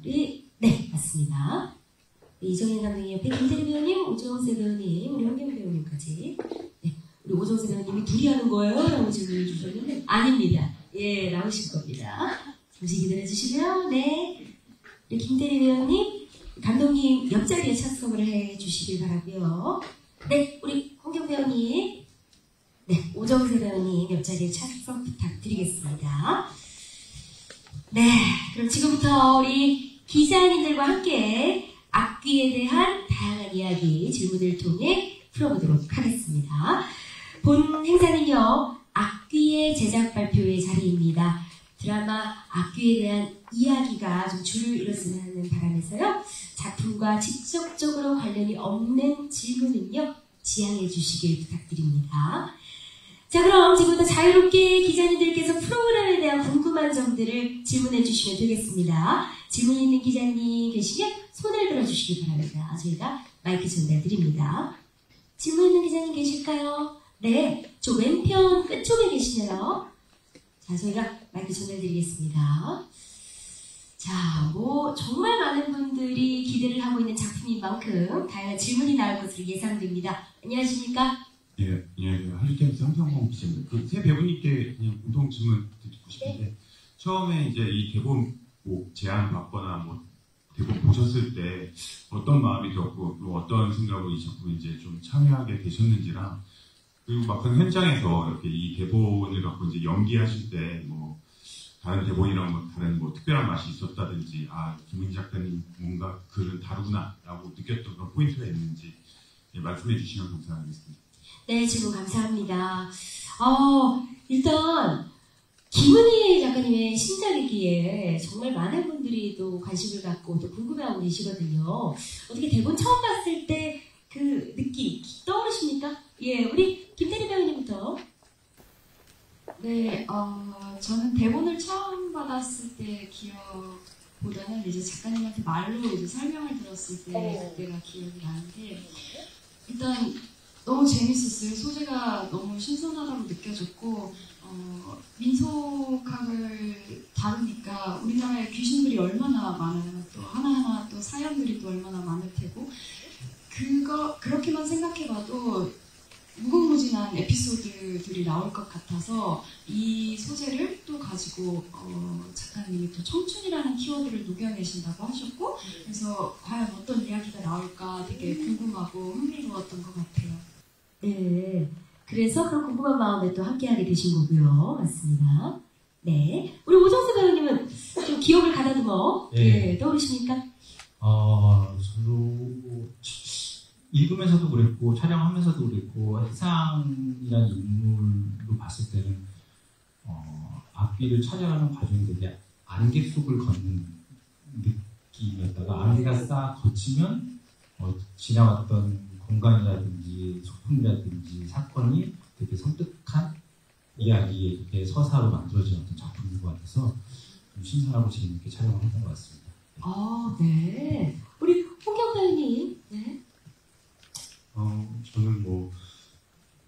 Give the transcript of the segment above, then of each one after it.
네, 맞습니다. 이정현 감독님 옆에 김태리 배우님, 오정세 배우님, 우리 홍경 배우님까지. 네, 우리 오정세 배우님이 둘이 하는 거예요? 라고 질문을 주셨는데, 아닙니다. 예, 나오실 겁니다. 잠시 기다려 주시고요. 네. 우리 김태리 배우님, 감독님 옆자리에 착석을 해 주시길 바라고요. 네, 우리 홍경 배우님, 네, 오정세 배우님 옆자리에 착석 부탁드리겠습니다. 네, 그럼 지금부터 우리 기자님들과 함께 악귀에 대한 다양한 이야기, 질문을 통해 풀어보도록 하겠습니다. 본 행사는요, 악귀의 제작 발표의 자리입니다. 드라마 악귀에 대한 이야기가 좀 줄을 이뤘으면 하는 바람에서요, 작품과 직접적으로 관련이 없는 질문은요, 지양해 주시길 부탁드립니다. 자, 그럼 지금부터 자유롭게 기자님들께서 프로그램에 대한 궁금한 점들을 질문해 주시면 되겠습니다. 질문 있는 기자님 계시면 손을 들어주시기 바랍니다. 저희가 마이크 전달 드립니다. 질문 있는 기자님 계실까요? 네, 저 왼편 끝쪽에 계시네요. 자, 저희가 마이크 전달 드리겠습니다. 자, 정말 많은 분들이 기대를 하고 있는 작품인 만큼 다양한 질문이 나올 것으로 예상됩니다. 안녕하십니까? 예, 안녕하세요. 할리케이스 황성범 기자입니다. 그 세 배우님께 그냥 공통 질문 드리고 싶은데, 네. 처음에 이제 이 대본 제안 받거나 대본 보셨을 때 어떤 마음이 들었고, 또 어떤 생각으로 이 작품에 이제 좀 참여하게 되셨는지랑, 그리고 막상 현장에서 이렇게 이 대본을 갖고 이제 연기하실 때 다른 대본이랑 다른 특별한 맛이 있었다든지, 김은지 작가님 뭔가 글은 다르구나라고 느꼈던 그런 포인트가 있는지 말씀해 주시면 감사하겠습니다. 네, 질문 감사합니다. 일단 김은희 작가님의 신작이기에 정말 많은 분들이 또 관심을 갖고 또 궁금해하고 계시거든요. 어떻게 대본 처음 봤을 때 그 느낌 떠오르십니까? 예, 우리 김태리 배우님부터. 네, 저는 대본을 처음 받았을 때 기억보다는 이제 작가님한테 말로 이제 설명을 들었을 때 그때가 기억이 나는데, 일단 너무 재밌었어요. 소재가 너무 신선하다고 느껴졌고, 민속학을 다루니까 우리나라에 귀신들이 얼마나 많아요. 또 하나하나 또 사연들이 또 얼마나 많을 테고, 그렇게만 생각해봐도 무궁무진한 에피소드들이 나올 것 같아서 이 소재를 또 가지고 작가님이 또 청춘이라는 키워드를 녹여내신다고 하셨고, 그래서 과연 어떤 이야기가 나올까 되게 궁금하고 흥미로웠던 것 같아요. 네, 그래서 그런 궁금한 마음에 또 함께하게 되신 거고요. 맞습니다. 네, 우리 오정수 배우님은 좀 기억을 가다듬어 떠오르십니까? 저도 읽으면서도 그랬고 촬영하면서도 그랬고, 해상이라는 인물로 봤을 때는 악귀를 촬영하는 과정이 되게 안개 속을 걷는 느낌이었다가, 안개가 싹 거치면 지나왔던 공간이라든지 소품이라든지 사건이 되게 섬뜩한 이야기에 이렇게 서사로 만들어진 어떤 작품인 것 같아서 좀 신선하고 재밌게 촬영을 했던 것 같습니다. 네. 우리 홍경 배우님. 네. 저는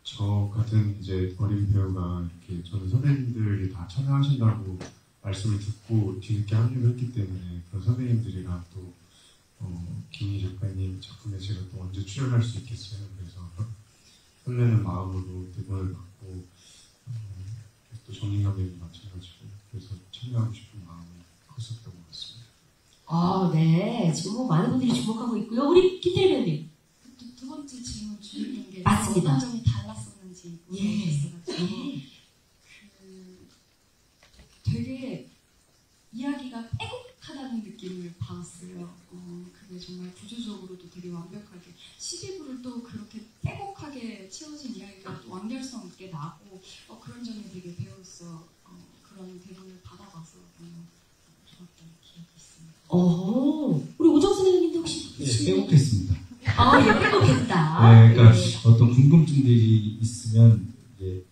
저 같은 이제 어린 배우가 이렇게 저는 선배님들이 다 참여하신다고 말씀을 듣고 뒤늦게 합류를 했기 때문에, 그런 선배님들이랑 또 김은희 작가님 작품에 제가 또 언제 출연할 수 있겠어요. 그래서 설레는 마음으로 대본을 받고, 또 정인 감독님 마찬가지고, 그래서 참여하고 싶은 마음이 컸었던 것 같습니다. 네. 지금 많은 분들이 주목하고 있고요. 우리 김태리 배우님. 두 번째 질문 주셨던 게 맞습니다. 어떤 점이 달랐었는지 궁금했어가지고, 되게 이야기가 빼곡하다는 느낌을 받았어요. 그게 정말 구조적으로도 되게 완벽하게, 12부를 또 그렇게 빼곡하게 채워진 이야기가 또 완결성 있게 나고, 그런 점이 되게 배우로서 그런 대본을 받아봐서 좋았던 기억이 있습니다. 우리 오정수 배우님도 혹시? 빼곡했습니다. 빼곡했다. 네, 그러니까 어떤 궁금증들이 있으면 이제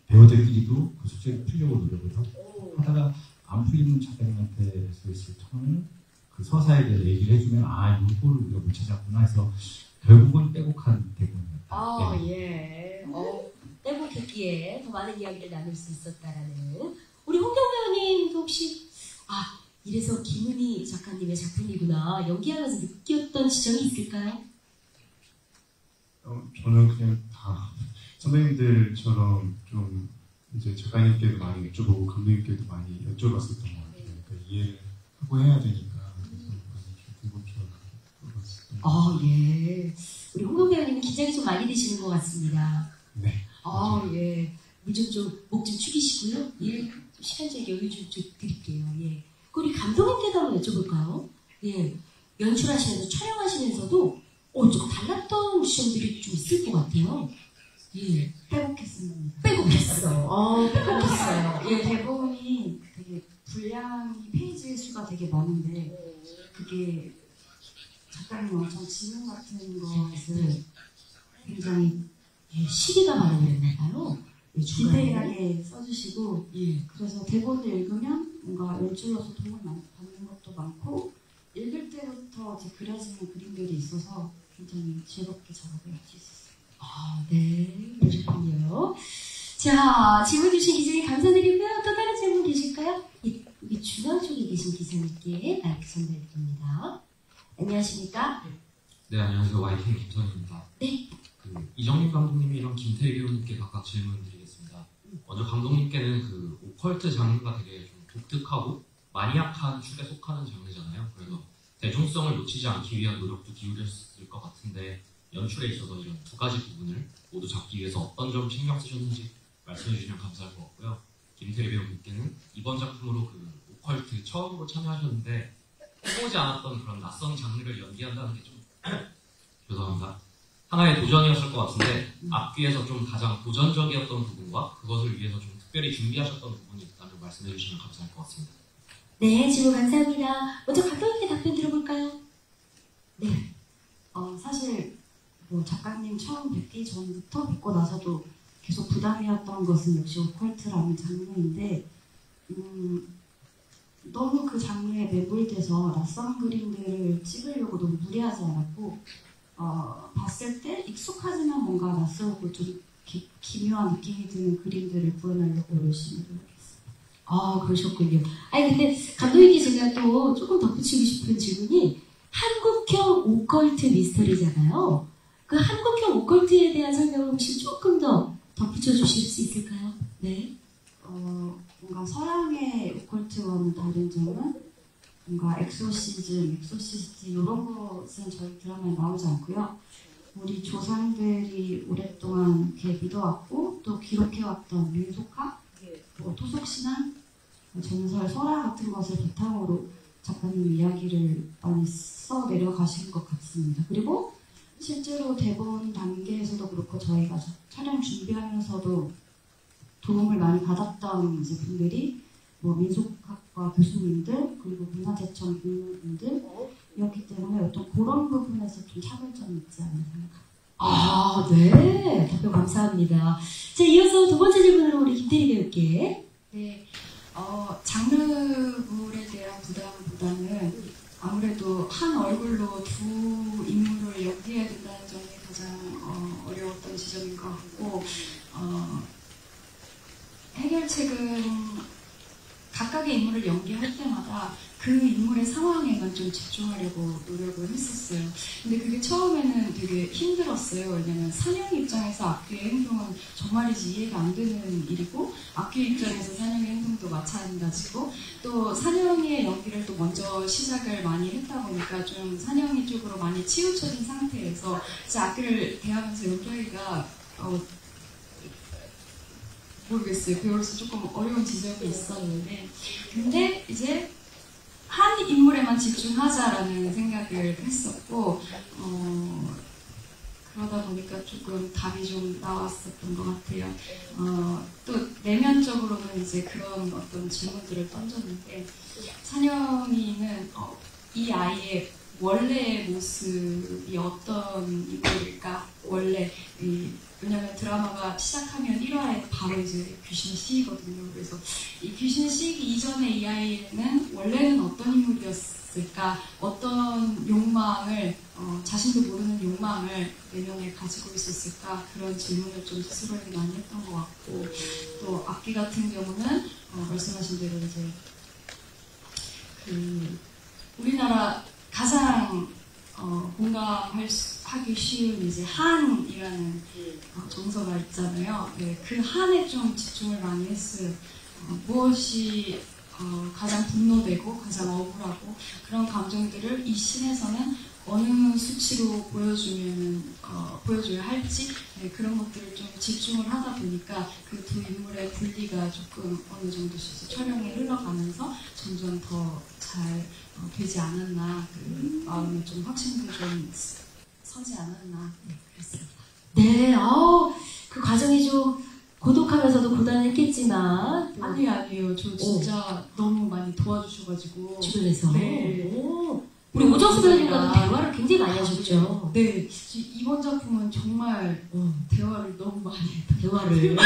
배우들끼리도 그 숙제를 풀려고 노력을 하다가 안 풀리는 작가님한테서 있을 턴을 그 서사에 대해서 얘기를 해주면 이거를 우리가 못 찾았구나 해서 결국은 빼곡한 대본이었다. 예. 빼곡했기에 더 많은 이야기를 나눌 수 있었다라는. 우리 홍경 배우님도 혹시 이래서 김은희 작가님의 작품이구나 연기하면서 느꼈던 지점이 있을까요? 저는 그냥 다 선배님들처럼 좀 이제 작가님께도 많이 여쭤보고 감독님께도 많이 여쭤봤었던 것 같아요. 그러니까 이해를 하고 해야 되니까 그래서 많이 좀 궁금해서 물어봤었던 것 같아요. 예. 우리 홍경 배우님은 긴장이 좀 많이 되시는 것 같습니다. 네. 예. 목 좀 축이시고요. 예. 좀 시간적 여유 좀 드릴게요. 예. 우리 감독님께도 한번 여쭤볼까요? 예. 연출하시면서 촬영하시면서도 좀 달랐던 지점들이 좀 있을 것 같아요. 예. 빼곡했습니다. 빼곡했어요. 예. 대본이 되게 분량이 페이지 수가 되게 많은데 그게 작가님 엄청 지문 같은 것을 굉장히 시기가 많이 그랬나봐요. 디테일하게 써주시고 예. 그래서 대본을 읽으면 뭔가 연출로서 도움을 많이 받는 것도 많고 읽을 때부터 이제 그려지는 그림들이 있어서 굉장히 즐겁게 작업을 할 수 있었어요. 네. 그러셨군요. 자, 질문 주신 기자님 감사드리고요. 또 다른 질문 계실까요? 여기 중앙 쪽에 계신 기자님께 마이크 전달드립니다. 안녕하십니까? 네, 안녕하세요. YK 김선입니다. 네. 이정민 감독님이랑 김태희 배우님께 각각 질문 드리겠습니다. 먼저 감독님께는 그 오컬트 장르가 되게 좀 독특하고 마니악한 축에 속하는 장르잖아요. 그래서 대중성을 놓치지 않기 위한 노력도 기울였을 것 같은데 연출에 있어서 이런 두 가지 부분을 모두 잡기 위해서 어떤 점 신경 쓰셨는지 말씀해 주시면 감사할 것 같고요. 김태희 배우님께는 이번 작품으로 그 오컬트 처음으로 참여하셨는데 해보지 않았던 그런 낯선 장르를 연기한다는 게 좀 죄송합니다. 하나의 도전이었을 것 같은데 앞뒤에서 좀 가장 도전적이었던 부분과 그것을 위해서 좀 특별히 준비하셨던 부분이 있다면 말씀해 주시면 감사할 것 같습니다. 네, 질문 감사합니다. 먼저 감독님께 답변 들어볼까요? 네. 사실 뭐 작가님 처음 뵙기 전부터 뵙고 나서도 계속 부담이었던 것은 역시 오컬트라는 장르인데 너무 그 장르에 매몰돼서 낯선 그림들을 찍으려고 너무 무리하지 않았고 봤을 때 익숙하지만 뭔가 낯설고 좀 기묘한 느낌이 드는 그림들을 구현하려고 열심히 노력했어요. 그러셨군요. 근데 감독님께 제가 또 조금 덧붙이고 싶은 질문이 한국형 오컬트 미스터리잖아요. 그 한국형 오컬트에 대한 설명을 혹시 조금 더 덧붙여 주실 수 있을까요? 네. 뭔가 서양의 오컬트와는 다른 점은 뭔가 엑소시스트 이런 것은 저희 드라마에 나오지 않고요. 우리 조상들이 오랫동안 이렇게 믿어왔고 또 기록해왔던 민속학, 또 토속신앙, 전설, 설화 같은 것을 바탕으로 작가님 이야기를 많이 써 내려가신 것 같습니다. 그리고 실제로 대본 단계에서도 그렇고 저희가 촬영 준비하면서도 도움을 많이 받았던 이제 분들이 뭐 민속학과 교수님들 그리고 문화재청 공무원분들이었기 때문에 어떤 그런 부분에서 좀 차별점이 있지 않나 생각합니다. 네. 답변 감사합니다. 자, 이어서 두 번째 질문으로 우리 김태리 배우께. 네. 장르물에 대한 부담보다는 아무래도 한 얼굴로 두 인물을 연기해야 된다는 점이 가장 어려웠던 지점인 것 같고 해결책은 각각의 인물을 연기할 때마다 그 인물의 상황에만 좀 집중하려고 노력을 했었어요. 근데 그게 처음에는 되게 힘들었어요. 왜냐면 산영 입장에서 악귀의 행동은 정말이지 이해가 안 되는 일이고 악귀 입장에서 산영의 행동도 마찬가지고 또 산영이의 연기를 또 먼저 시작을 많이 했다 보니까 좀 산영이 쪽으로 많이 치우쳐진 상태에서 이제 악귀를 대하면서 연기하기가 모르겠어요. 배우로서 조금 어려운 지점이 있었는데 근데 이제 한 인물에만 집중하자라는 생각을 했었고 그러다 보니까 조금 답이 좀 나왔었던 것 같아요. 또 내면적으로는 이제 그런 어떤 질문들을 던졌는데 찬영이는 이 아이의 원래의 모습이 어떤 인물일까? 원래 왜냐면 드라마가 시작하면 1화에 바로 이제 귀신이 씌이거든요. 그래서 이 귀신이 씌이기 이전에 이 아이는 원래는 어떤 인물이었을까? 어떤 욕망을 자신도 모르는 욕망을 내면에 가지고 있었을까? 그런 질문을 좀 스스로에게 많이 했던 것 같고 또 악기 같은 경우는 말씀하신 대로 이제 우리나라 가장 공감하기 쉬운 이제 한이라는 정서가 있잖아요. 네, 그 한에 좀 집중을 많이 했어요. 무엇이 가장 분노되고 가장 억울하고 그런 감정들을 이 씬에서는 어느 수치로 보여줘야 할지 네, 그런 것들을 좀 집중을 하다 보니까 그 두 인물의 분리가 조금 어느 정도씩 촬영이 흘러가면서 점점 더 잘 되지 않았나 그 마음에 좀 확신도 좀 서지 않았나 네, 그랬습니다. 네, 그 과정이 좀 고독하면서도 고단했겠지만 아니에요. 저 진짜 너무 많이 도와주셔가지고 주변에서 네. 우리 오정수 배우님과도 대화를 굉장히 많이 하셨죠. 네, 이번 작품은 정말 대화를 너무 많이 했어요. 대화를.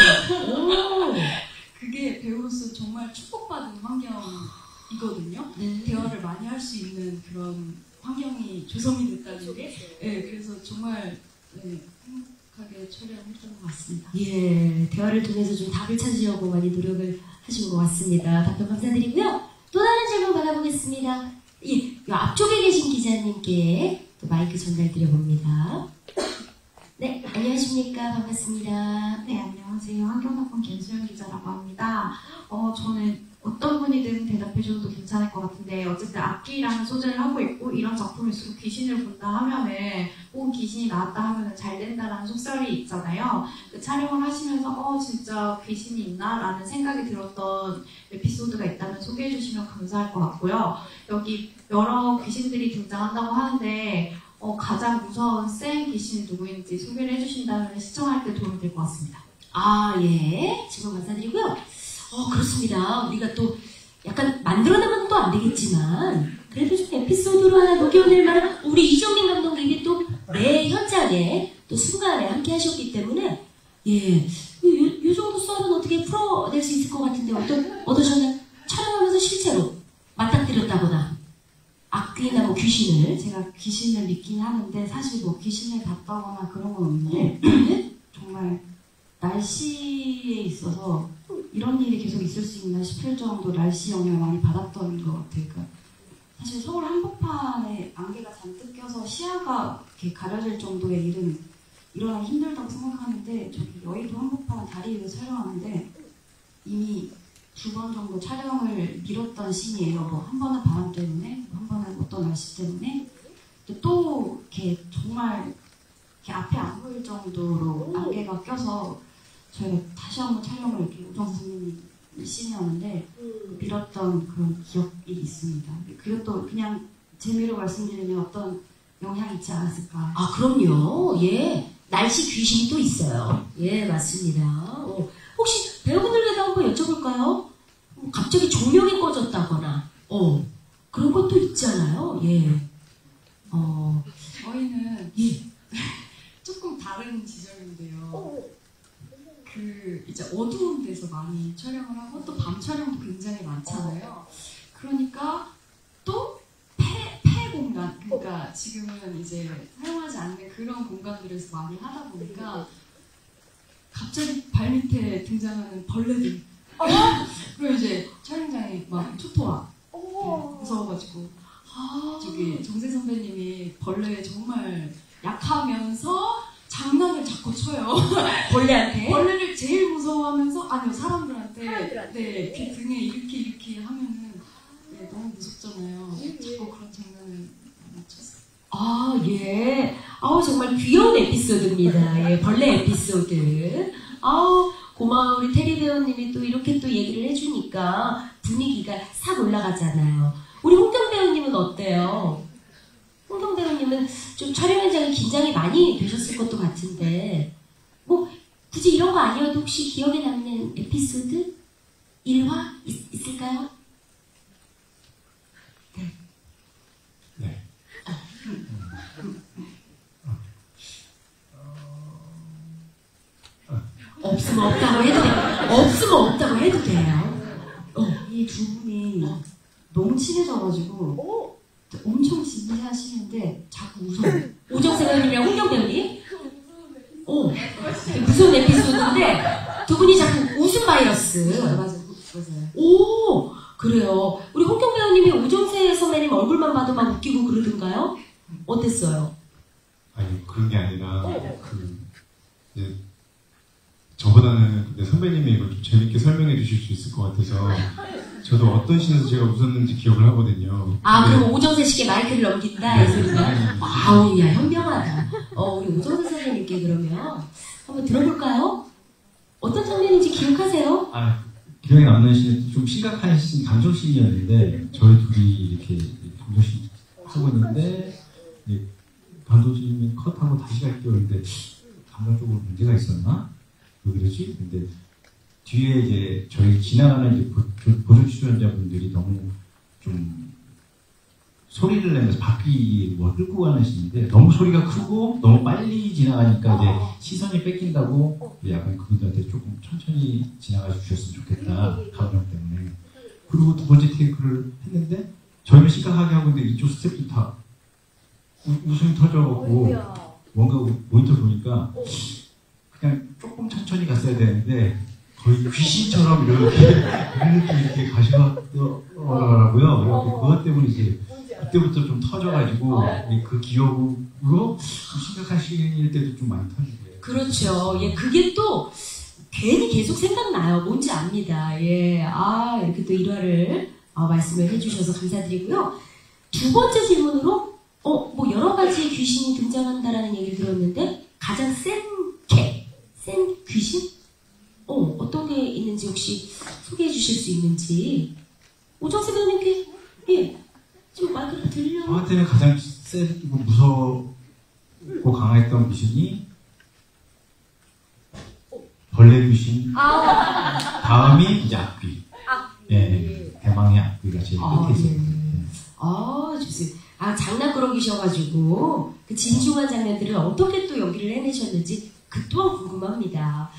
그게 배우로서 정말 축복받은 환경이거든요. 네. 대화를 많이 할 수 있는 그런 환경이 조성이 됐다는 게 네, 그래서 정말 네, 행복하게 촬영했던 것 같습니다. 예, 대화를 통해서 좀 답을 찾으려고 많이 노력을 하신 것 같습니다. 답변 감사드리고요. 또 다른 질문 받아보겠습니다. 이 앞쪽에 계신 기자님께 또 마이크 전달드려봅니다. 네, 안녕하십니까. 반갑습니다. 네, 안녕하세요. 환경작품 김수영 기자라고 합니다. 저는 어떤 분이든 대답해 줘도 괜찮을 것 같은데 어쨌든 악기라는 소재를 하고 있고 이런 작품일수록 귀신을 본다 하면은 혹은 귀신이 나왔다 하면은 잘 된다라는 속설이 있잖아요. 그 촬영을 하시면서 진짜 귀신이 있나? 라는 생각이 들었던 에피소드가 있다면 소개해 주시면 감사할 것 같고요. 여기 여러 귀신들이 등장한다고 하는데 가장 무서운 센 귀신이 누구인지 소개를 해주신다면 시청할 때 도움이 될 것 같습니다. 예. 질문 감사드리고요. 그렇습니다. 우리가 또 약간 만들어내면 또 안 되겠지만 그래도 좀 에피소드로 하나 녹여낼 만한 우리 이정민 감독님이 또 매 현장에 또 순간에 함께 하셨기 때문에 요 정도 썰은 어떻게 풀어낼 수 있을 것 같은데 어떠셨나요? 촬영하면서 실제로 맞닥뜨렸다거나 악귀나 뭐 귀신을 제가 귀신을 믿긴 하는데 사실 뭐 귀신을 봤다거나 그런 건 없는데 정말 날씨에 있어서 이런 일이 계속 있을 수 있나 싶을 정도 날씨 영향을 많이 받았던 것 같아요. 그러니까 사실 서울 한복판에 안개가 잔뜩 껴서 시야가 이렇게 가려질 정도의 일은 일어나기 힘들다고 생각하는데 저기 여의도 한복판 다리 위에서 촬영하는데 이미 2번 정도 촬영을 미뤘던 씬이에요. 뭐 한 번은 바람 때문에, 한 번은 어떤 날씨 때문에 또 이렇게 정말 이렇게 앞에 안 보일 정도로 안개가 껴서 저희가 다시 한번 촬영을 이렇게 우정 선생님이 씬이었는데 미뤘던 그런 기억이 있습니다. 그것도 그냥 재미로 말씀드리면 어떤 영향이 있지 않았을까. 그럼요. 예. 날씨 귀신이 또 있어요. 예, 맞습니다. 혹시 배우분들에게 한번 여쭤볼까요? 갑자기 조명이 꺼졌다거나, 그런 것도 있잖아요. 예. 저희는 조금 다른 지점인데요. 이제 어두운 데서 많이 촬영을 하고 또 밤 촬영도 굉장히 많잖아요. 그러니까 또 폐 공간, 그러니까 지금은 이제 사용하지 않는 그런 공간들에서 많이 하다 보니까 갑자기 발밑에 등장하는 벌레들. 그리고 이제 촬영장에 막 투토와 무서워가지고 저기 정세 선배님이 벌레에 정말 약하면서 장난을 자꾸 쳐요. 벌레한테? 벌레를 제일 무서워하면서 아니요 사람들한테 네 이렇게 등에 이렇게 하면은 네, 너무 무섭잖아요. 자꾸 그런 장난을 쳤어요. 예. 정말 귀여운 에피소드입니다. 예, 벌레 에피소드. 고마워. 우리 테리 배우님이 또 이렇게 또 얘기를 해주니까 분위기가 싹 올라가잖아요. 우리 홍경 배우님은 어때요? 홍경 배우님은 좀 촬영 현장에 긴장이 많이 되셨을 것도 같은데, 뭐, 굳이 이런 거 아니어도 혹시 기억에 남는 에피소드? 일화? 있을까요? 네. 없으면 없다고 해도 돼요. 없으면 없다고 해도 돼요. 이 두 분이 너무 친해져가지고 엄청 진지하시는데 자꾸 웃어요. 오정세 배우님이랑 홍경 배우님? 무서운 에피소드인데 두 분이 자꾸 웃음 바이러스. 맞아요. 그래요. 우리 홍경 배우님이 오정세 봐도 막 웃기고 그러던가요? 어땠어요? 아니 그런 게 아니라 이제 저보다는 근데 선배님이 이걸 좀 재밌게 설명해 주실 수 있을 것 같아서 저도 어떤 씬에서 제가 웃었는지 기억을 하거든요. 아, 근데 그럼 오정세 씨께 마이크를 넘긴다, 이 소리가? 아우, 야, 현명하다. 우리 오정세 선생님께 그러면 한번 들어볼까요? 어떤 장면인지 기억하세요? 기억에 남는 씬은 좀 심각한 씬, 감정씬이었는데 저희 둘이 이렇게 감정씬 하고 있는데 이제 감독님이 컷하고 다시 갈게요. 그런데 감정적으로 문제가 있었나? 왜 그러지? 근데 뒤에 이제 저희 지나가는 이제 보조 출연자분들이 너무 좀 소리를 내면서 바퀴 뭐 끌고 가는 씬인데 너무 소리가 크고 너무 빨리 지나가니까 이제 시선이 뺏긴다고 약간 그분들한테 조금 천천히 지나가 주셨으면 좋겠다 감정 때문에. 그리고 두 번째 테이크를 했는데 저희는 심각하게 하고 있는데 이쪽 스태프도 다 웃음이 터져갖고 뭔가 모니터 보니까 그냥 조금 천천히 갔어야 되는데 거의 귀신처럼 이렇게 이렇게 가셔더라고요. 그래서 그것 때문에 이제 그때부터 좀 터져가지고 그 기억으로 심각한 시기일 때도 좀 많이 터지고요. 그렇죠. 예, 그게 또 괜히 계속 생각나요. 뭔지 압니다. 예, 이렇게 또 일화를 말씀을 해주셔서 감사드리고요. 두 번째 질문으로 뭐 여러 가지 귀신이 등장한다라는 얘기를 들었는데 가장 센 귀신? 어떤 게 있는지 혹시 소개해 주실 수 있는지. 오정세 배우님께, 예, 지금 마이크를 들려요? 저한테는 가장 세고 무섭고 강했던 귀신이 벌레 귀신, 다음이 이제 악귀. 예, 대망의 악귀가 제일 끝에 있어요. 좋습니다. 장난꾸러기셔가지고 그 진중한 장면들을 어떻게 또 연기를 해내셨는지 그 또한 궁금합니다.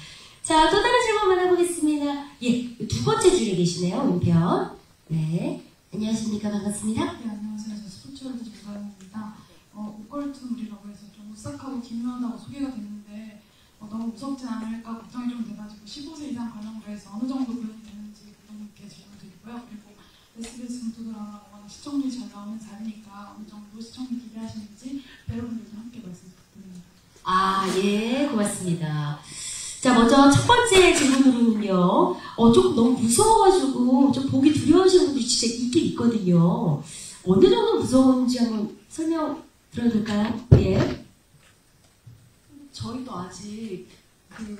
자, 또 다른 질문 만나보겠습니다. 예, 두 번째 줄에 계시네요, 은편. 네, 안녕하십니까, 반갑습니다. 네, 안녕하세요. 저 스포츠월드 조가연입니다. 오컬트물이라고 해서 좀 오싹하고 기묘하다고 소개가 됐는데 너무 무섭진 않을까 걱정이 좀 돼가지고 15세 이상 관람으로 해서 어느 정도 구현이 되는지 그분께 질문드리고요. 그리고 SBS 금토 드라마가 워낙 시청률이 잘 나오는 자리니까 어느 정도 시청률 기대하시는지 여러분들도 함께 말씀 부탁드립니다. 예, 고맙습니다. 자, 먼저 첫 번째 질문으로는요, 조금 너무 무서워가지고 좀 보기 두려우신 분들이 진짜 있긴 있거든요. 어느 정도 무서운지 한번 설명 들어도 될까요? 예. 저희도 아직 그래요?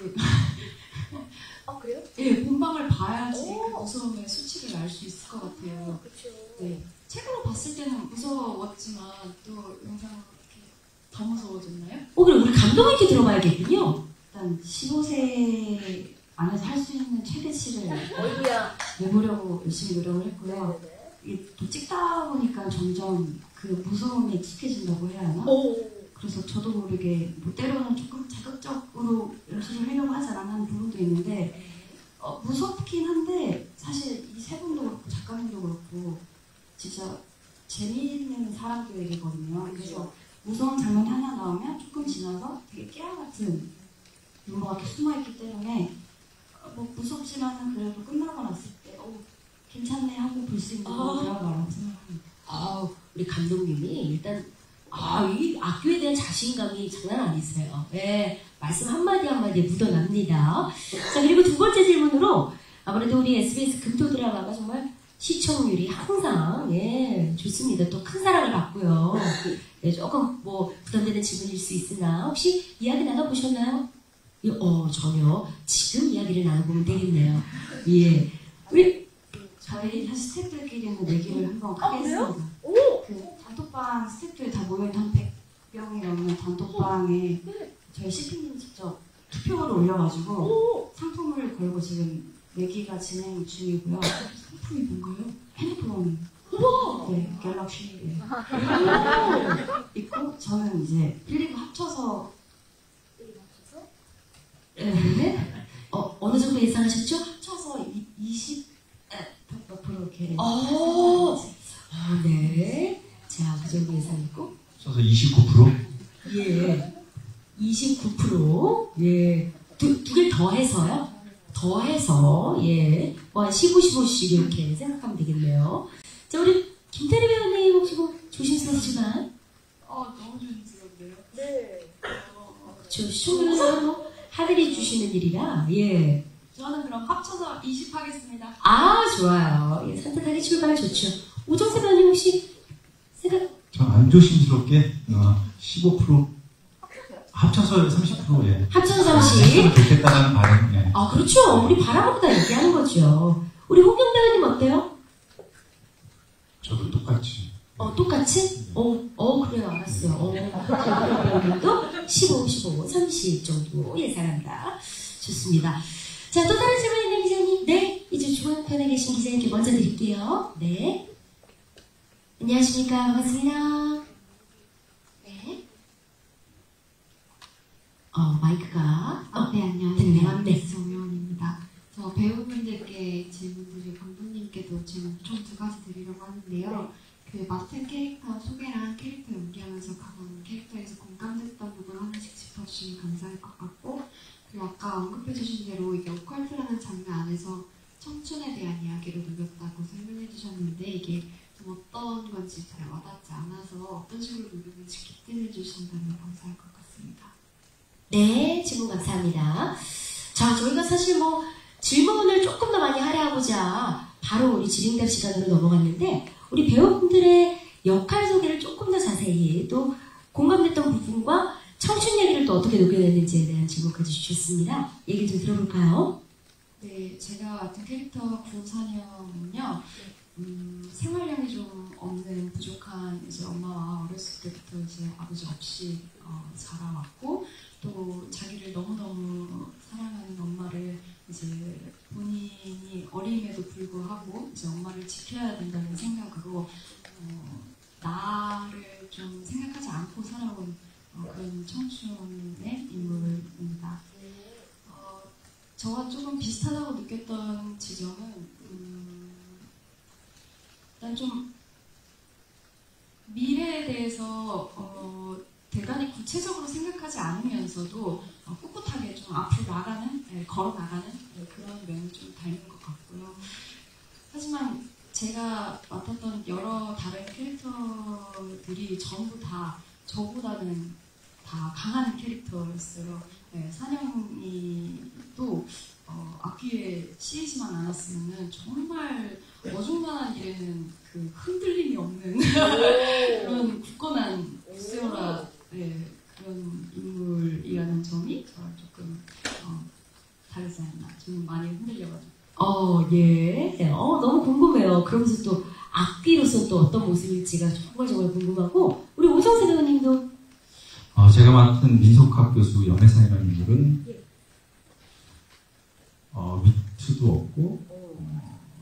예, 본방을 봐야지 그 무서움의 수치를 알 수 있을 것 같아요. 그렇죠. 네. 책으로 봤을 때는 무서웠지만 또 영상으로 이렇게 더 무서워졌나요? 그럼 우리 감독님께 들어봐야겠군요. 일단 15세 안에서 할 수 있는 최대치를 어이야. 내보려고 열심히 노력을 했고요. 이게 또 찍다 보니까 점점 그 무서움에 익숙해진다고 해야 하나? 그래서 저도 모르게 때로는 조금 자극적으로 연출을 하려고 하지 않는 부분도 있는데 무섭긴 한데 사실 이 세 분도 그렇고 작가님도 그렇고 진짜 재미있는 사람들이거든요. 그래서 무서운 장면이 하나 나오면 조금 지나서 되게 깨알 같은 유머가 이렇게 숨어있기 때문에 무섭지만은 그래도 끝나고 났을 때 괜찮네 하고 볼 수 있는 드라마라고 생각합니다. 우리 감독님이 일단 이 악교에 대한 자신감이 장난 아니세요. 네, 말씀 한마디 한마디에 묻어납니다. 자, 그리고 두 번째 질문으로 아무래도 우리 SBS 금토 드라마가 정말 시청률이 항상 좋습니다. 또 큰 사랑을 받고요. 네, 조금 부담되는 질문일 수 있으나 혹시 이야기 나눠보셨나요? 전혀. 지금 이야기를 나눠보면 되겠네요. 예. 우리 저희 사실 스태프들끼리는 내기를 한번 크게 했습니다. 그 단톡방 스태프들 다 모여있는 한 100명이 넘는 단톡방에 저희 CP님 직접 투표를 올려가지고 상품을 걸고 지금 내기가 진행 중이고요. 상품이 뭔가요? 핸드폰. 네, 갤럭시. 있고 저는 이제 1, 2부 합쳐서 어느 정도 예상하셨죠? 합쳐서 20 몇% 이렇게. 네. 자, 그 정도 예상했고. 써서 29%? 예. 29%. 예. 두 개 더해서요? 더해서, 한 15, 15씩 이렇게 생각하면 되겠네요. 자, 우리 김태리 배우님 혹시 일이라, 예. 저는 그럼 합쳐서 20 하겠습니다. 아, 좋아요. 예, 산뜻하게 출발 좋죠. 오정세 배우님 혹시 생각, 전 안 조심스럽게 15% 합쳐서 30%예. 합쳐서 30. 좋겠다라는 바람. 예. 아, 그렇죠. 우리 바람으로 다 얘기하는 거죠. 우리 홍경 배우님 어때요? 저도 똑같이. 똑같이? 그래요. 알았어요. 배우님도 15, 30 정도 예상한다. 좋습니다. 자, 또 다른 질문 있는 기자님? 네. 이제 주변편에 계신 기자님께 먼저 드릴게요. 네. 안녕하십니까. 반갑습니다. 네. 마이크가. 네, 안녕하세요. 네. 정혜원입니다. 저 배우분들께 질문드리고 감독님께도 질문 총 2가지 드리려고 하는데요. 그 맡은 캐릭터 소개랑 캐릭터 연기하면서 각 캐릭터에서 공감됐던 부분 하나씩 짚어주시면 감사할 것 같고, 그리고 아까 언급해주신 대로 이게 오컬트라는 장르 안에서 청춘에 대한 이야기로 녹였다고 설명해 주셨는데, 이게 좀 어떤 건지 잘 와닿지 않아서 어떤 식으로 녹였는지 깃들여 주신다면 감사할 것 같습니다. 네, 질문 감사합니다. 자, 저희가 사실 질문을 조금 더 많이 하려고자 바로 우리 질의응답 시간으로 넘어갔는데, 우리 배우분들의 역할 소개를 조금 더 자세히 또 공감됐던 부분과 청춘 얘기를 또 어떻게 녹여냈는지에 대한 질문까지 주셨습니다. 얘기 좀 들어볼까요? 네, 제가 맡은 캐릭터 구사녀는요, 생활력이 좀 없는 부족한 이제 엄마와 어렸을 때부터 이제 아버지 없이 자라왔고, 또 자기를 너무너무 사랑하는 엄마를 이제 본인이 어림에도 불구하고 이제 엄마를 지켜야 된다는 생각으로 나를 좀 생각하지 않고 살아온 그런 청춘의 인물입니다. 저와 조금 비슷하다고 느꼈던 지점은 일단 좀 미래에 대해서 대단히 구체적으로 생각하지 않으면서도 꿋꿋하게 좀 앞으로 나가는, 걸어 나가는 그런 면이 좀 닮은 것 같고요. 하지만 제가 맡았던 여러 다른 캐릭터들이 전부 다 저보다는 다 강한 캐릭터였어요. 산영이 또 앞뒤에 씌이지만 않았으면 정말 어중간한 일에는 그 흔들림이 없는 그런 굳건한 엑세오라 그런 인물이라는 점이 저랑 조금 다르지 않나. 좀 많이 흔들려가지고. 예. 너무 궁금해요. 그러면서 또 악기로서 또 어떤 모습일지가 정말 궁금하고, 우리 오정세 배우님도. 제가 맡은 민속학 교수 염혜산이라는 인물은 위트도 없고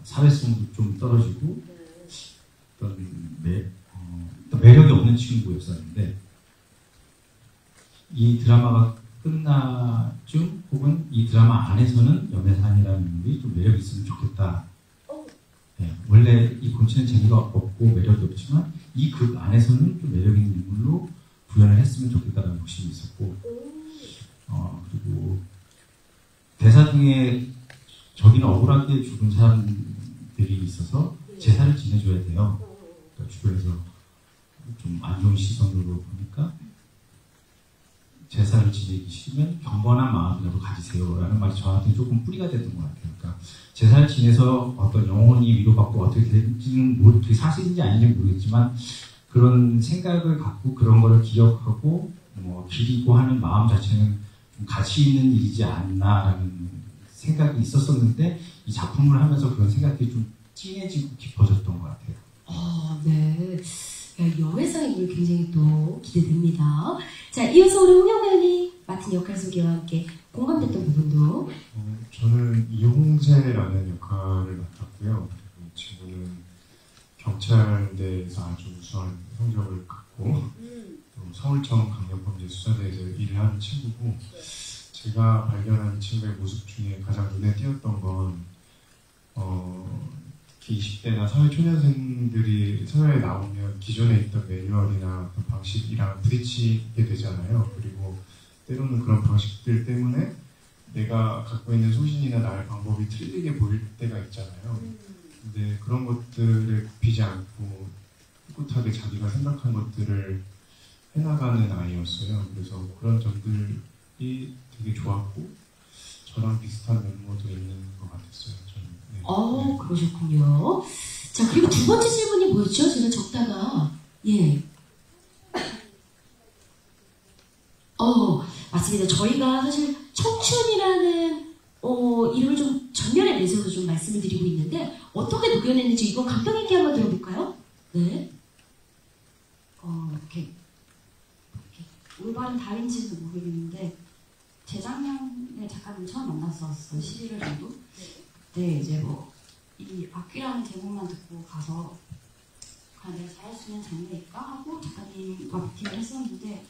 사회성도 좀 떨어지고 어떤 매력이 없는 친구였었는데, 이 드라마가 끝나 쯤 혹은 이 드라마 안에서는 염혜산이라는 인물이 좀 매력이 있으면 좋겠다. 네, 원래 이 본체는 재미가 없고 매력이 없지만 이 극 안에서는 좀 매력 있는 인물로 구현을 했으면 좋겠다는 욕심이 있었고, 그리고 대사 중에 저기는 억울하게 죽은 사람들이 있어서 제사를 지내줘야 돼요. 그러니까 주변에서 좀 안 좋은 시선으로 보니까 제사를 지내기 싫으면 경건한 마음이라도 가지세요라는 말이 저한테 조금 뿌리가 됐던 것 같아요. 그러니까 제사를 지내서 어떤 영혼이 위로받고 어떻게 되는지는 그게 사실인지 아닌지 모르겠지만, 그런 생각을 갖고 그런 거를 기억하고 기리고 하는 마음 자체는 좀 가치 있는 일이지 않나라는 생각이 있었었는데, 이 작품을 하면서 그런 생각이 좀 진해지고 깊어졌던 것 같아요. 네. 여회상 인물 굉장히 또 기대됩니다. 자, 이어서 우리 홍영 배우님 맡은 역할 소개와 함께 공감됐던 부분도. 저는 이홍재라는 역할을 맡았고요. 이 친구는 경찰대에서 아주 우수한 성적을 갖고 서울청 강력범죄수사대에서 일을 하는 친구고, 제가 발견한 이 친구의 모습 중에 가장 눈에 띄었던 건 특히 20대나 사회초년생들이 사회에 나오면 기존에 있던 매뉴얼이나 어떤 방식이랑 부딪히게 되잖아요. 그리고 때로는 그런 방식들 때문에 내가 갖고 있는 소신이나 나의 방법이 틀리게 보일 때가 있잖아요. 근데 그런 것들에 굽히지 않고 꿋꿋하게 자기가 생각한 것들을 해나가는 아이였어요. 그래서 그런 점들이 되게 좋았고, 저랑 비슷한 면모도 있는 것 같았어요. 저는. 네. 그러셨군요. 자, 그리고 두 번째 질문이 뭐였죠? 제가 적다가. 예. 맞습니다. 저희가 사실 청춘이라는 이름을 좀 전면에 내세워서 좀 말씀을 드리고 있는데 어떻게 녹여냈는지 이거 감독님께 한번 들어볼까요? 네. 이렇게 올바른 답인지는 모르겠는데 재작년에 작가님 처음 만났었어요. 11월 정도. 그때 이제 이 악귀라는 제목만 듣고 가서 과연 내가 잘할 수 있는 장르일까 하고 작가님과 미팅을 했었는데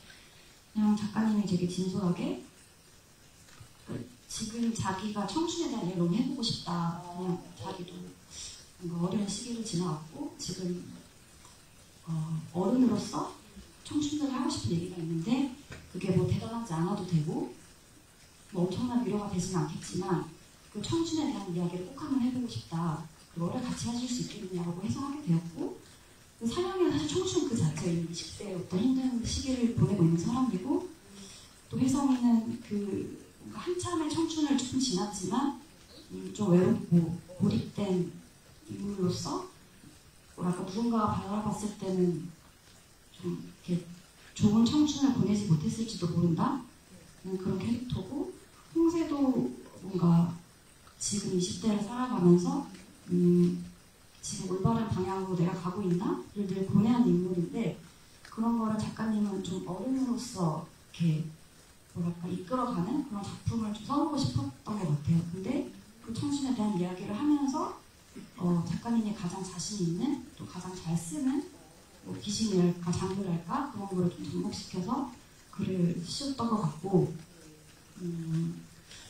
그냥 작가님이 되게 진솔하게 지금 자기가 청춘에 대한 얘기를 너무 해보고 싶다. 그냥 자기도 뭔가 어려운 시기를 지나왔고 지금 어른으로서 청춘들이 하고 싶은 얘기가 있는데 그게 뭐 대단하지 않아도 되고 뭐 엄청난 위로가 되지는 않겠지만 그 청춘에 대한 이야기를 꼭 한번 해보고 싶다. 그거를 같이 하실 수 있겠느냐고 해서 하게 되었고 사령이는 사실 청춘 그 자체의 20대의 어떤 힘든 시기를 보내고 있는 사람이고 또 혜성이는 그 한참의 청춘을 조금 지났지만 좀 외롭고 고립된 인물로서 뭐랄까 누군가가 바라봤을 때는 좀 이렇게 좋은 청춘을 보내지 못했을지도 모른다 그런 캐릭터고 홍세도 뭔가 지금 20대를 살아가면서 지금 올바른 방향으로 내가 가고 있나? 를 늘 고뇌하는 인물인데 그런 거를 작가님은 좀 어른으로서 이렇게 뭐랄까 이끌어가는 그런 작품을 좀 써보고 싶었던 것 같아요. 근데 그 청춘에 대한 이야기를 하면서 작가님이 가장 자신 있는 또 가장 잘 쓰는 뭐 기신이랄까 장르랄까 그런 거를 좀 접목시켜서 글을 쓰셨던 것 같고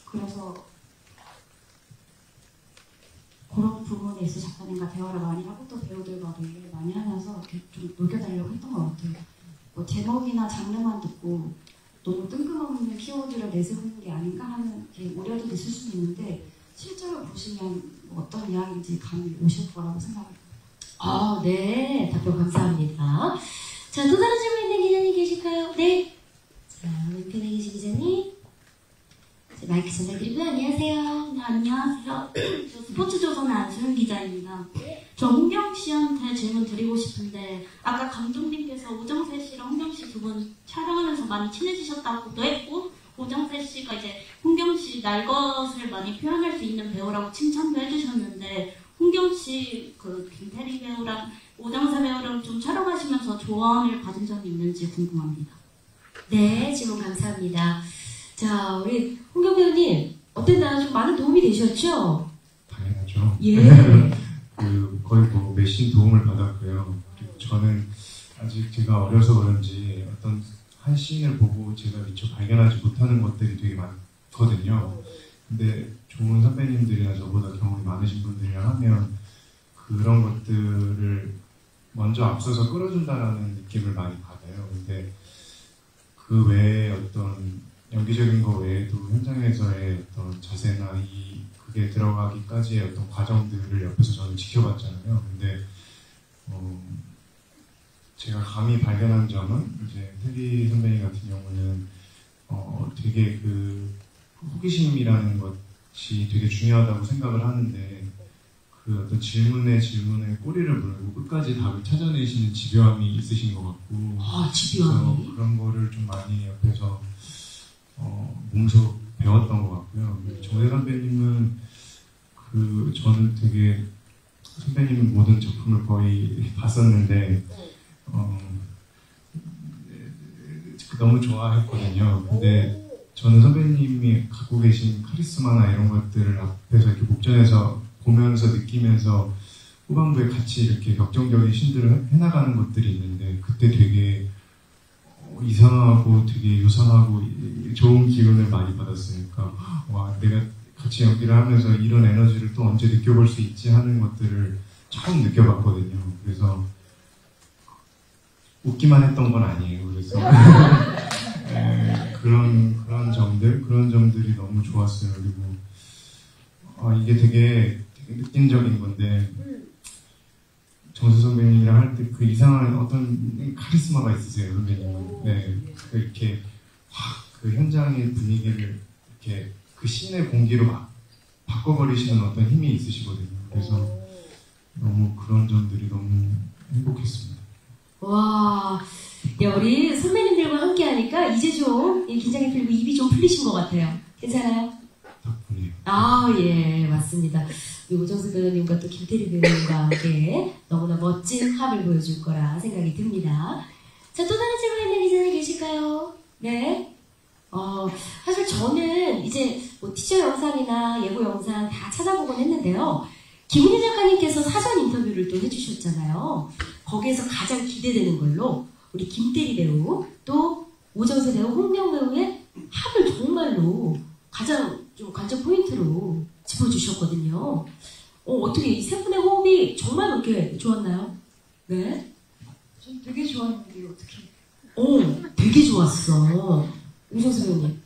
그래서 그런 부분에 있어 작가님과 대화를 많이 하고 또 배우들과도 얘기를 많이 하면서 이렇게 좀 녹여달라고 했던 것 같아요. 뭐 제목이나 장르만 듣고 너무 뜬금없는 키워드를 내세우는 게 아닌가 하는 우려도 있을 수도 있는데 실제로 보시면 뭐 어떤 이야기인지 감이 오실 거라고 생각합니다. 네. 답변 감사합니다. 자, 또 다른 질문 있는 기자님 계실까요? 네. 자, 왼편에 계신 기자님. 마이크 전달드리고요. 안녕하세요. 네, 안녕하세요. 저 스포츠조선의 안수현 기자입니다. 저 홍경 씨한테 질문 드리고 싶은데 아까 감독님께서 오정세 씨랑 홍경 씨 두 분 촬영하면서 많이 친해지셨다고도 했고 오정세 씨가 이제 홍경 씨 날 것을 많이 표현할 수 있는 배우라고 칭찬도 해주셨는데 홍경 씨 그 김태리 배우랑 오정세 배우랑 좀 촬영하시면서 조언을 받은 점이 있는지 궁금합니다. 네, 질문 감사합니다. 자, 우리 홍경 배우님 어땠나요? 좀 많은 도움이 되셨죠? 당연하죠. 예. 거의 뭐 몇신 도움을 받았고요. 그리고 저는 아직 제가 어려서 그런지 어떤 한 씬을 보고 제가 미처 발견하지 못하는 것들이 되게 많거든요. 근데 좋은 선배님들이나 저보다 경험이 많으신 분들이랑 하면 그런 것들을 먼저 앞서서 끌어준다라는 느낌을 많이 받아요. 근데 그 외에 어떤 연기적인 거 외에도 현장에서의 어떤 자세나 그게 들어가기까지의 어떤 과정들을 옆에서 저는 지켜봤잖아요. 근데 제가 감히 발견한 점은 이제 테리 선배님 같은 경우는 되게 그 호기심이라는 것이 되게 중요하다고 생각을 하는데 그 어떤 질문에 꼬리를 물고 끝까지 답을 찾아내시는 집요함이 있으신 것 같고 집요함이? 그런 거를 좀 많이 옆에서 몸소 배웠던 것 같고요. 정세 선배님은 저는 되게 선배님 모든 작품을 거의 봤었는데 너무 좋아했거든요. 근데 저는 선배님이 갖고 계신 카리스마나 이런 것들을 앞에서 이렇게 목전에서 보면서 느끼면서 후반부에 같이 이렇게 격정적인 신들을 해나가는 것들이 있는데 그때 되게 이상하고 되게 유상하고 좋은 기운을 많이 받았어요. 그러니까 와 내가 같이 연기를 하면서 이런 에너지를 또 언제 느껴볼 수 있지 하는 것들을 처음 느껴봤거든요. 그래서 웃기만 했던 건 아니에요. 그래서 그런 점들이 너무 좋았어요. 그리고 이게 되게 느낌적인 건데 정수 선배님이랑 할 때 그 이상한 어떤 카리스마가 있으세요, 선배님은. 네, 이렇게 확 그 현장의 분위기를 이렇게 그 씬의 공기로 막 바꿔버리시는 어떤 힘이 있으시거든요. 그래서 너무 그런 점들이 너무 행복했습니다. 와, 야, 우리 선배님들과 함께 하니까 이제 좀 긴장이 풀리고 입이 좀 풀리신 것 같아요. 괜찮아요? 덕분에. 아, 예, 맞습니다. 우리 오정수 배우님과 또 김태리 배우님과 함께 너무나 멋진 합을 보여줄 거라 생각이 듭니다. 자, 또 다른 질문 있는 기자님 계실까요? 네. 사실 저는 이제 뭐 티저 영상이나 예고 영상 다 찾아보곤 했는데요. 김은희 작가님께서 사전 인터뷰를 또 해주셨잖아요. 거기에서 가장 기대되는 걸로 우리 김태리 배우 또 오정수 배우, 홍명 배우의 합을 정말로 가장 좀 관전 포인트로 짚어주셨거든요. 어떻게 이 세 분의 호흡이 정말 그렇게 좋았나요? 네. 전 되게 좋았는데 어떻게? 되게 좋았어. 오정수 배우님.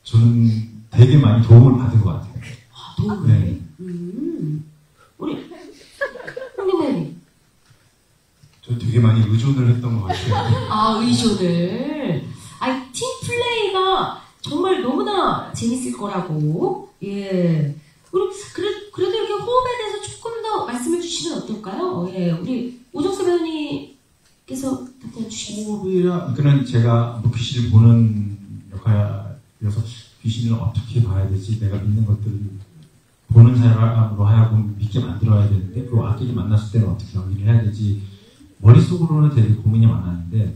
저는 되게 많이 도움을 받은 것 같아요. 아, 도움을? 네. 우리 홍명 배우님. 저 되게 많이 의존을 했던 것 같아요. 아, 의존을. 팀 플레이가 정말 너무나 재밌을 거라고. 예. 그래도 이렇게 호흡에 대해서 조금 더 말씀해 주시면 어떨까요? 예. 우리 오정수 배우님께서 답변 주시겠어요? 호흡이라, 그는 제가 뭐 귀신을 보는 역할이어서 귀신을 어떻게 봐야 되지? 내가 믿는 것들을 보는 사람으로 하여금 믿게 만들어야 되는데, 그 악기를 만났을 때는 어떻게 연기를 해야 되지? 머릿속으로는 되게 고민이 많았는데,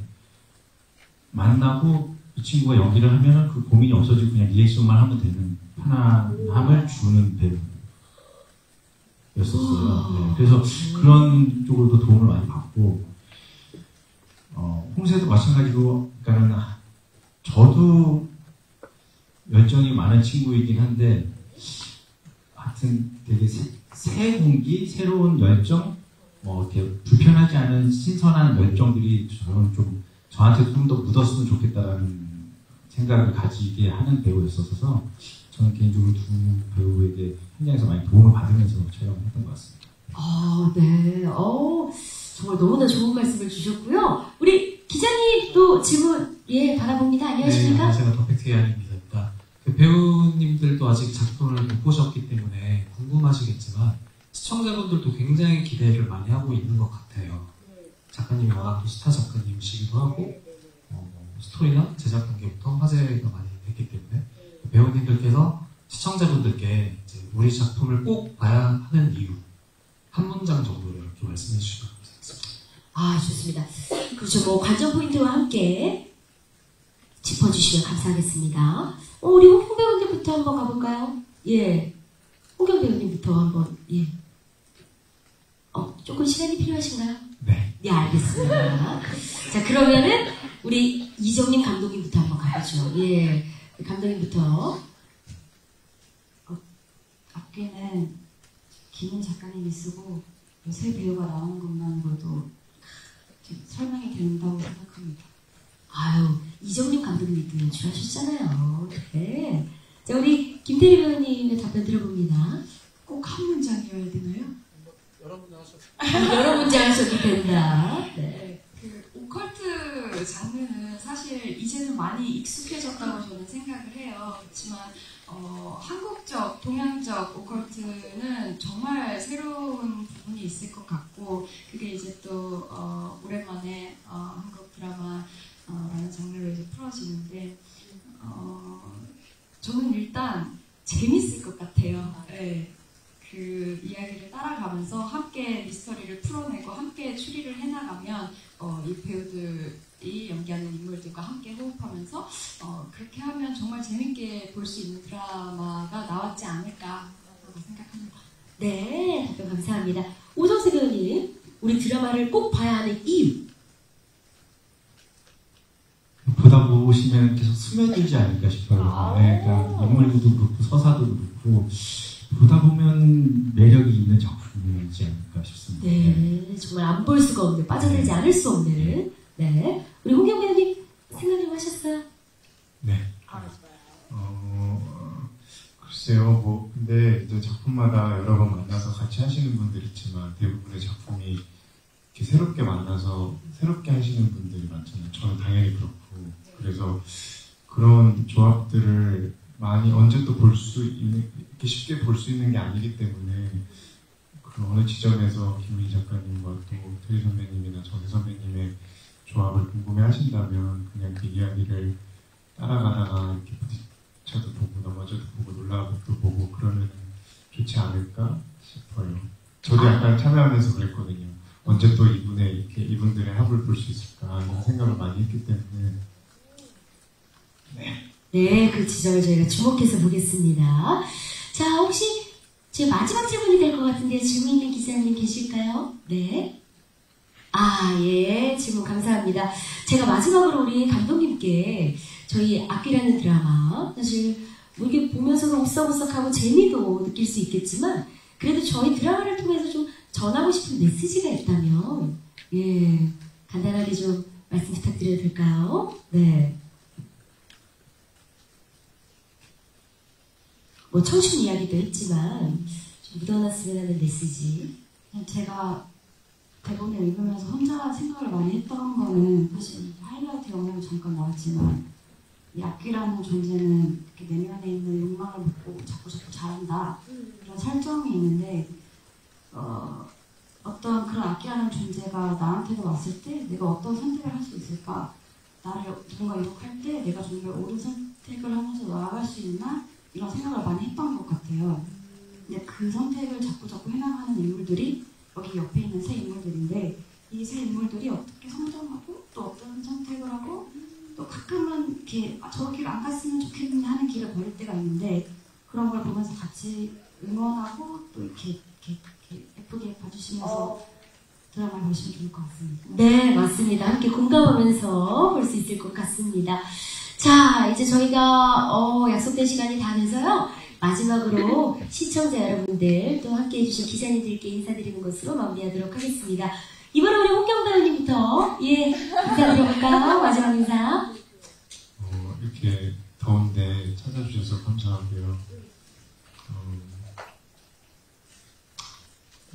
만나고 이 친구가 연기를 하면 그 고민이 없어지고 그냥 리액션만 하면 되는 편안함을 주는 배우였었어요. 네, 그래서 그런 쪽으로도 도움을 많이 받고, 홍세도 마찬가지로, 그러니까는 저도 열정이 많은 친구이긴 한데, 하여튼 되게 새 공기, 새로운 열정, 이렇게 불편하지 않은 신선한 열정들이 저한테 좀 더 묻었으면 좋겠다라는 생각을 가지게 하는 배우였어서 저는 개인적으로 두 배우에게 현장에서 많이 도움을 받으면서 촬영을 했던 것 같습니다. 네. 정말 너무나 좋은 말씀을 주셨고요. 우리 기자님 또 질문 받아봅니다. 안녕하십니까? 네, 안녕하세요. 퍼펙트의 한임 기자입니다. 배우님들도 아직 작품을 못 보셨기 때문에 궁금하시겠지만 시청자분들도 굉장히 기대를 많이 하고 있는 것 같아요. 작가님이 워낙 또 스타 작가님이시기도 하고 스토리나 제작 단계부터 화제가 많이 됐기 때문에 배우님들께서 시청자분들께 이제 우리 작품을 꼭 봐야 하는 이유 한 문장 정도를 이렇게 말씀해 주시면 감사하겠습니다. 좋습니다. 그렇죠. 뭐 관전 포인트와 함께 짚어주시면 감사하겠습니다. 우리 홍 배우님부터 한번 가볼까요? 예. 홍경 배우님부터 한번, 예. 조금 시간이 필요하신가요? 네. 네, 알겠습니다. 자, 그러면은, 우리 이정림 감독님부터 한번 가보죠. 예. 감독님부터. 악기는 김은 작가님이 쓰고, 새 배우가 나오는 것만으로도 설명이 된다고 생각합니다. 이정림 감독님도 연출하셨잖아요. 네. 자, 우리 김태리 배우님의 답변 들어봅니다. 꼭 한 문장이어야 되나요? 여러 문장 하셔도 여러 문장 하셔도 된다. 네. 그 오컬트 장르는 사실 이제는 많이 익숙해졌다고 저는 생각을 해요. 그렇지만 한국적, 동양적 오컬트는 정말 새로운 부분이 있을 것 같고 그게 이제 또 오랜만에 한국 드라마 라는 장르로 이제 풀어지는데 저는 일단 재밌을 것 같아요. 네. 그 이야기를 따라가면서 함께 미스터리를 풀어내고 함께 추리를 해나가면 이 배우들이 연기하는 인물들과 함께 호흡하면서 그렇게 하면 정말 재밌게 볼 수 있는 드라마가 나왔지 않을까라고 생각합니다. 네, 답변 감사합니다. 오정수 배우님, 우리 드라마를 꼭 봐야 하는 이유. 보다 보시면 계속 스며들지 않을까 싶어요. 네, 그러니까 인물도 그렇고 서사도 그렇고 보다 보면 매력이 있는 작품이지 않을까 싶습니다. 네, 정말 안 볼 수가 없는, 빠져들지 않을 수 없는. 네, 우리 홍경 배우님 생각 좀 하셨어요? 네. 글쎄요, 근데 이제 작품마다 여러 번 만나서 같이 하시는 분들 있지만 대부분의 작품이 이렇게 새롭게 만나서 새롭게 하시는 분들이 많잖아요. 저는 당연히 그렇고. 그래서 그런 조합들을 많이 언제 또 볼 수 있는, 이렇게 쉽게 볼 수 있는 게 아니기 때문에 그 어느 지점에서 김은희 작가님과 또 태희 선배님이나 정혜 선배님의 조합을 궁금해 하신다면 그냥 그 이야기를 따라가다가 이렇게 부딪혀도 보고 넘어져도 보고 놀라도 보고 그러면 좋지 않을까 싶어요. 저도 약간 참여하면서 그랬거든요. 언제 또 이분들의 합을 볼 수 있을까 이런 생각을 많이 했기 때문에. 네, 그 지점을 저희가 주목해서 보겠습니다. 자, 혹시 제 마지막 질문이 될 것 같은데 질문 있는 기자님 계실까요? 네. 아, 예, 질문 감사합니다. 제가 마지막으로 우리 감독님께 저희 악기라는 드라마, 사실 뭐 이렇게 보면서도 오싹오싹하고 재미도 느낄 수 있겠지만 그래도 저희 드라마를 통해서 좀 전하고 싶은 메시지가 있다면 예, 간단하게 좀 말씀 부탁드려도 될까요? 네. 뭐 청춘 이야기도 했지만 좀 묻어놨으면 하는 메시지. 제가 대본을 읽으면서 혼자 생각을 많이 했던 거는 사실 하이라이트 영역이 잠깐 나왔지만 이 악기라는 존재는 이렇게 내면에 있는 욕망을 먹고 자꾸 잘한다 이런 설정이 있는데 어떤 그런 악기라는 존재가 나한테도 왔을 때 내가 어떤 선택을 할 수 있을까, 나를 누군가 유혹할 때 내가 정말 옳은 선택을 하면서 나아갈 수 있나 이런 생각을 많이 했던 것 같아요. 근데 그 선택을 자꾸 해나가는 인물들이 여기 옆에 있는 세 인물들인데 이 세 인물들이 어떻게 성장하고 또 어떤 선택을 하고 또 가끔은 이렇게 저 길 안 갔으면 좋겠는데 하는 길을 걸을 때가 있는데 그런 걸 보면서 같이 응원하고 또 이렇게 예쁘게 봐주시면서 드라마를 보시면 좋을 것 같습니다. 네, 맞습니다. 함께 공감하면서 볼 수 있을 것 같습니다. 자, 이제 저희가 약속된 시간이 다 돼서요. 마지막으로 시청자 여러분들 또 함께 해주신 기자님들께 인사드리는 것으로 마무리하도록 하겠습니다. 이번에 우리 홍경 배우님부터 인사드려볼까요? 마지막 인사. 이렇게 더운데 찾아주셔서 감사하고요.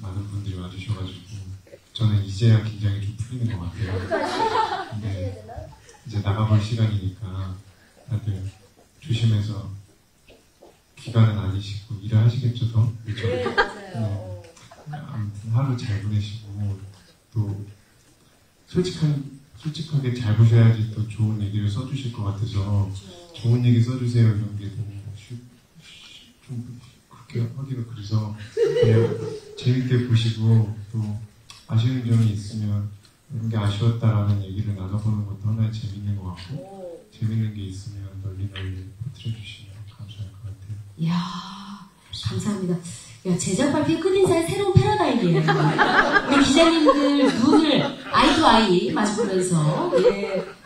많은 분들이 와주셔가지고 저는 이제야 긴장이 좀 풀리는 것 같아요. 근데 이제 나가볼 시간이니까 다들 조심해서 기간은 아니시고 일을 하시겠죠, 더? 그렇죠? 네, 맞아요. 아무튼 하루 잘 보내시고 또 솔직하게 잘 보셔야지 또 좋은 얘기를 써주실 것 같아서 좋은 얘기 써주세요 이런 게 너무 좀 그렇게 하기가 그래서 그냥 재밌게 보시고 또 아쉬운 점이 있으면 이런 게 아쉬웠다라는 얘기를 나눠보는 것도 하나의 재밌는 것 같고 재밌는 게 있으면 널리 퍼뜨려주시면 감사할 것 같아요. 이야, 감사합니다. 야, 제작 발표 끝인사의 새로운 패러다임이에요. 우리 기자님들 눈을 아이 투 아이 마주보면서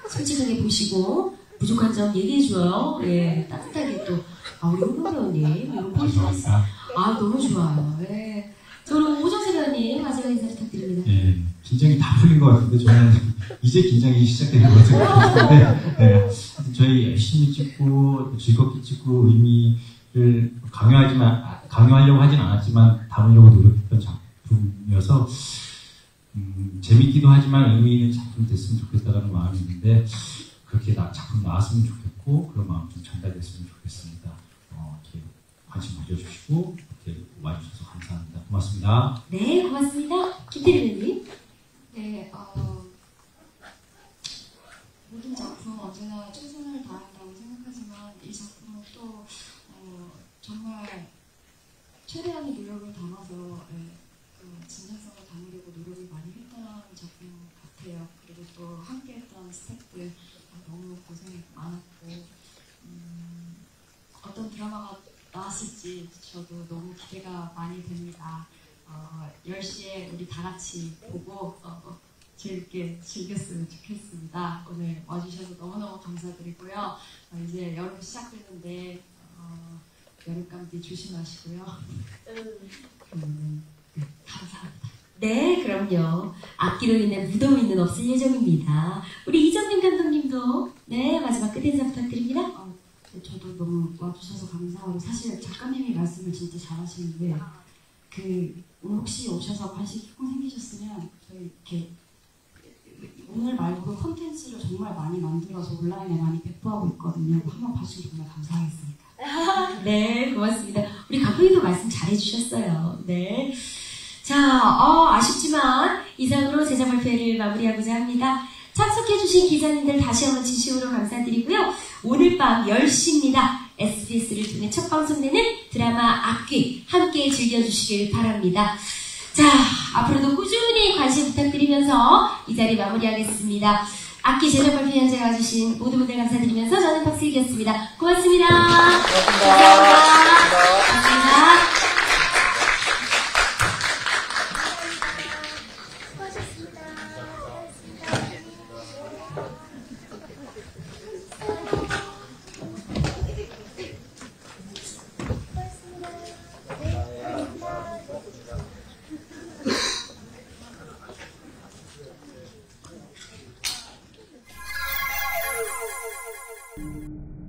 솔직하게 보시고 부족한 점 얘기해줘요. 예, 따뜻하게 또 우리 홍경 배우님 이런 포인트가 있어요. 너무 좋아요. 예. 저는 오정세 배우님 마지막 인사 부탁드립니다. 예, 긴장이 다 풀린 것 같은데 저는 이제 긴장이 시작되는 것 같은데 저희 열심히 찍고 즐겁게 찍고 의미를 강요하려고 하진 않았지만 담으려고 노력했던 작품이어서 재밌기도 하지만 의미 있는 작품이 됐으면 좋겠다는 마음이 있는데 그렇게 작품 나왔으면 좋겠고 그런 마음 좀 전달됐으면 좋겠습니다. 이렇게 관심 가져주시고 이렇게 와주셔서 감사합니다. 고맙습니다. 네, 고맙습니다. 김태리 배우님. 네, 모든 작품 언제나 최선을 다한다고 생각하지만 이 작품은 또 정말 최대한의 노력을 담아서 진정성을 담으려고 노력을 많이 했던 작품 같아요. 그리고 또 함께했던 스태프들 너무 고생이 많았고 어떤 드라마가 나왔을지 저도 너무 기대가 많이 됩니다. 10시에 우리 다 같이 보고 재밌게 즐겼으면 좋겠습니다. 오늘 와주셔서 너무너무 감사드리고요. 이제 여름 시작되는데 여름 감기 조심하시고요. 감사합니다. 네, 그럼요. 악기로 인해 무덤 있는 없을 예정입니다. 우리 이정림 감독님도 마지막 끝 인사 부탁드립니다. 저도 너무 와주셔서 감사하고 사실 작가님이 말씀을 진짜 잘하시는데 오늘 혹시 오셔서 관심 조금 생기셨으면 저희 이렇게 오늘 말고 콘텐츠를 정말 많이 만들어서 온라인에 많이 배포하고 있거든요. 한번 봐주시면 정말 감사하겠습니다. 네, 고맙습니다. 우리 감독님도 말씀 잘해주셨어요. 네. 자, 아쉽지만 이상으로 제작 발표회를 마무리하고자 합니다. 참석해주신 기자님들 다시 한번 진심으로 감사드리고요. 오늘 밤 10시입니다. SBS를 통해 첫 방송되는 드라마 악귀 함께 즐겨주시길 바랍니다. 자, 앞으로도 꾸준히 관심 부탁드리면서 이 자리 마무리하겠습니다. 악기 제작 발표 현장에 와주신 모든 분들 감사드리면서 저는 박슬기였습니다. 고맙습니다. 감사합니다. 감사합니다. Thank you.